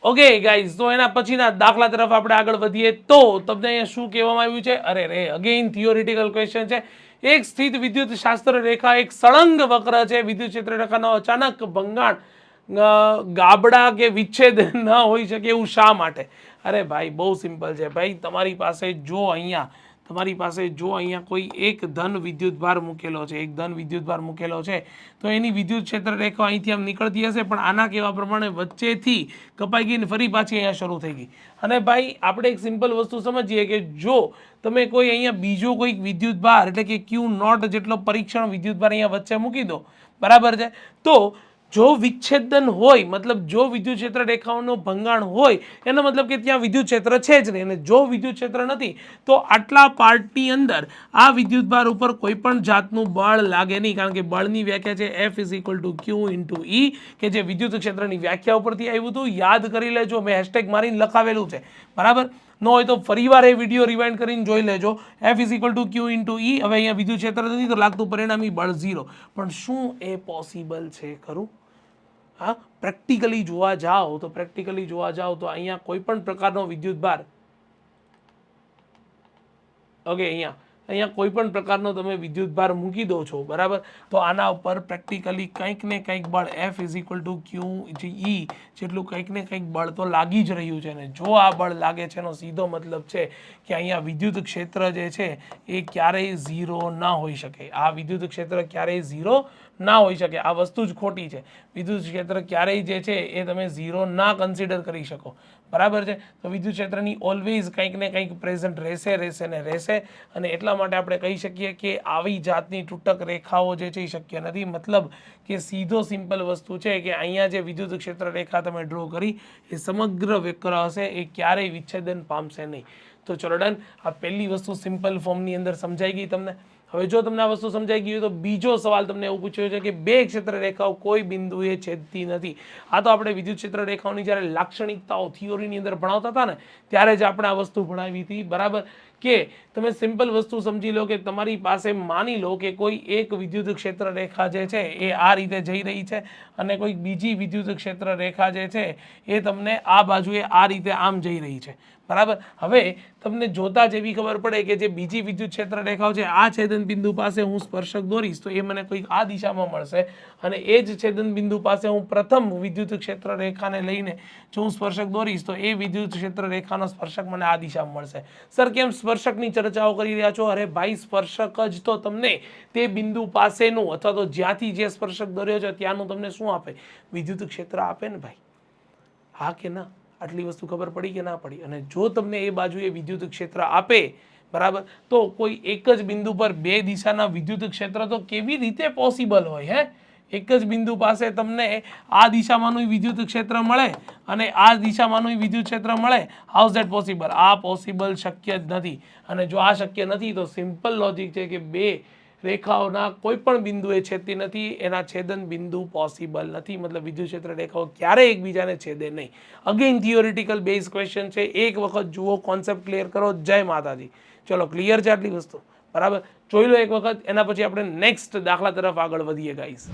Okay guys, તો એના પછીના દાખલા તરફ આપણે આગળ વધીએ તો તમને અહીંયા શું કહેવામાં આવ્યું છે? અરે રે, અગેન થિયોરિટિકલ ક્વેશ્ચન છે. એક સ્થિત વિદ્યુત શાસ્ત્ર રેખા એક સળંગ વક્ર છે. વિદ્યુત ક્ષેત્ર રેખાનો અચાનક ભંગાણ, ગાબડા કે વિચ્છેદ ન હોઈ શકે એવું શા માટે? અરે ભાઈ, બહુ સિમ્પલ છે ભાઈ. તમારી પાસે જો અહીંયા કોઈ એક ધન વિદ્યુતભાર મૂકેલો છે, એક ધન વિદ્યુતભાર મૂકેલો છે, તો એની વિદ્યુત ક્ષેત્ર રેખા અહીંથી આમ નીકળતી હશે, પણ આના કહેવા પ્રમાણે વચ્ચેથી કપાઈ ગઈ ને ફરી પાછી અહીંયા શરૂ થઈ ગઈ. અને ભાઈ, આપણે એક સિમ્પલ વસ્તુ સમજીએ કે જો તમે કોઈ અહીંયા બીજો કોઈક વિદ્યુતભાર એટલે કે ક્યુ નોટ જેટલો પરીક્ષણ વિદ્યુતભાર અહીંયા વચ્ચે મૂકી દો, બરાબર છે, તો જો વિચ્છેદન હોય, મતલબ જો વિદ્યુત ક્ષેત્ર રેખાઓનો ભંગાણ હોય, એનો મતલબ કે ત્યાં વિદ્યુત ક્ષેત્ર છે જ નહીં. અને જો વિદ્યુત ક્ષેત્ર નથી તો આટલા પાર્ટની અંદર આ વિદ્યુતભાર ઉપર કોઈ પણ જાતનું બળ લાગે નહીં, કારણ કે બળની વ્યાખ્યા છે F = Q × E, કે જે વિદ્યુત ક્ષેત્રની વ્યાખ્યા ઉપરથી આવ્યું હતું. યાદ કરી લેજો, મેં હેશટેગ મારીને લખાવેલું છે, બરાબર. ન હોય તો ફરીવાર એ વિડીયો રિવાઇન્ડ કરીને જોઈ લેજો. F = Q × E. હવે અહીંયા વિદ્યુત ક્ષેત્ર નથી તો લાગતું પરિણામી બળ 0. પણ શું એ પોસિબલ છે ખરું? હા, પ્રેક્ટિકલી જોવા જાઓ તો અહીંયા કોઈ પણ પ્રકારનો વિદ્યુતભાર, ઓકે, અહીંયા કોઈ પણ પ્રકારનો તમે વિદ્યુતભાર મૂકી દો છો, બરાબર, તો આના ઉપર પ્રેક્ટિકલી કંઈક ને કંઈક બળ F = Q × E જેટલું કંઈક ને કંઈક બળ તો લાગી જ રહ્યું છે. ને જો આ બળ લાગે છે એનો સીધો મતલબ છે કે અહીંયા વિદ્યુત ક્ષેત્ર જે છે એ ક્યારેય 0 ના હોઈ શકે. આ વિદ્યુત ક્ષેત્ર ક્યારેય 0 ના હોઈ શકે. આ વસ્તુ જ ખોટી છે. વિદ્યુત ક્ષેત્ર ક્યારેય જે છે એ તમે 0 ના કન્સિડર કરી શકો, બરાબર છે. તો વિદ્યુત ક્ષેત્રની ઓલવેઝ કંઈક ને કંઈક પ્રેઝન્ટ રહેશે. અને એટલા માટે આપણે કહી શકીએ કે આવી જાતની તૂટક રેખાઓ જે છે એ શક્ય નથી. મતલબ કે સીધો સિમ્પલ વસ્તુ છે કે અહીંયા જે વિદ્યુત ક્ષેત્ર રેખા તમે ડ્રો કરી એ સમગ્ર વક્ર હશે, એ ક્યારેય વિચ્છેદન પામશે નહીં. તો ચલો ડન. આ પહેલી વસ્તુ સિમ્પલ ફોર્મની અંદર સમજાઈ ગઈ તમને. હવે જો તમને આ વસ્તુ સમજાઈ ગઈ હોય તો બીજો સવાલ તમને એવું પૂછ્યો છે કે બે ક્ષેત્ર રેખાઓ કોઈ બિંદુએ છેદતી નથી. આ તો આપણે વિદ્યુત ક્ષેત્ર રેખાઓની જ્યારે લાક્ષણિકતાઓ થિયોરીની અંદર ભણાવતા હતા ને, ત્યારે જ આપણે આ વસ્તુ ભણાવી હતી, બરાબર. કે તમે સિમ્પલ વસ્તુ સમજી લો કે તમારી પાસે માની લો કે કોઈ એક વિદ્યુત ક્ષેત્ર રેખા જે છે એ આ રીતે જઈ રહી છે, અને કોઈ બીજી વિદ્યુત ક્ષેત્ર રેખા જે છે એ તમને આ બાજુએ આ રીતે આમ જઈ રહી છે, બરાબર. હવે તમને જોતા જ એવી ખબર પડે કે જે બીજી વિદ્યુત ક્ષેત્ર રેખાઓ છે, આ છેદન બિંદુ પાસે હું સ્પર્શક દોરીશ તો એ મને કોઈક આ દિશામાં મળશે, અને એ જ છેદન બિંદુ પાસે હું પ્રથમ વિદ્યુત ક્ષેત્ર રેખાને લઈને જો હું સ્પર્શક દોરીશ તો એ વિદ્યુત ક્ષેત્ર રેખાનો સ્પર્શક મને આ દિશામાં મળશે. સર, કેમ સ્પર્શકની ચર્ચાઓ કરી રહ્યા છો? અરે ભાઈ, સ્પર્શક જ તો તમને તે બિંદુ પાસેનું અથવા તો જ્યાંથી જે સ્પર્શક દોર્યો છે ત્યાંનું તમને શું આપે? વિદ્યુત ક્ષેત્ર આપે ને ભાઈ. હા કે ના? આટલી વસ્તુ ખબર પડી કે ના પડી? અને જો તમને એ બાજુએ વિદ્યુત ક્ષેત્ર આપે, બરાબર, તો કોઈ એક જ બિંદુ પર બે દિશાના વિદ્યુત ક્ષેત્ર તો કેવી રીતે પોસિબલ હોય? એક જ બિંદુ પાસે તમને આ દિશામાંનું વિદ્યુત ક્ષેત્ર મળે અને આ દિશામાંનું વિદ્યુત ક્ષેત્ર મળે. How is that possible? આ પોસિબલ શક્ય જ નથી. અને જો આ શક્ય નથી તો સિમ્પલ લોજિક છે કે બે રેખાઓના કોઈ પણ બિંદુએ છેદતી નથી, એના છેદન બિંદુ પોસિબલ નથી. મતલબ વિદ્યુત ક્ષેત્ર રેખાઓ ક્યારેય એકબીજાને છેદે નહીં. અગેન થિયોરિટિકલ બેઝ ક્વેશ્ચન છે. એક વખત જુઓ, કોન્સેપ્ટ ક્લિયર કરો. જય માતાજી. ચલો, ક્લિયર છે આટલી વસ્તુ? બરાબર, જોઈ લો એક વખત. એના પછી આપણે નેક્સ્ટ દાખલા તરફ આગળ વધીએ ગાઈસ.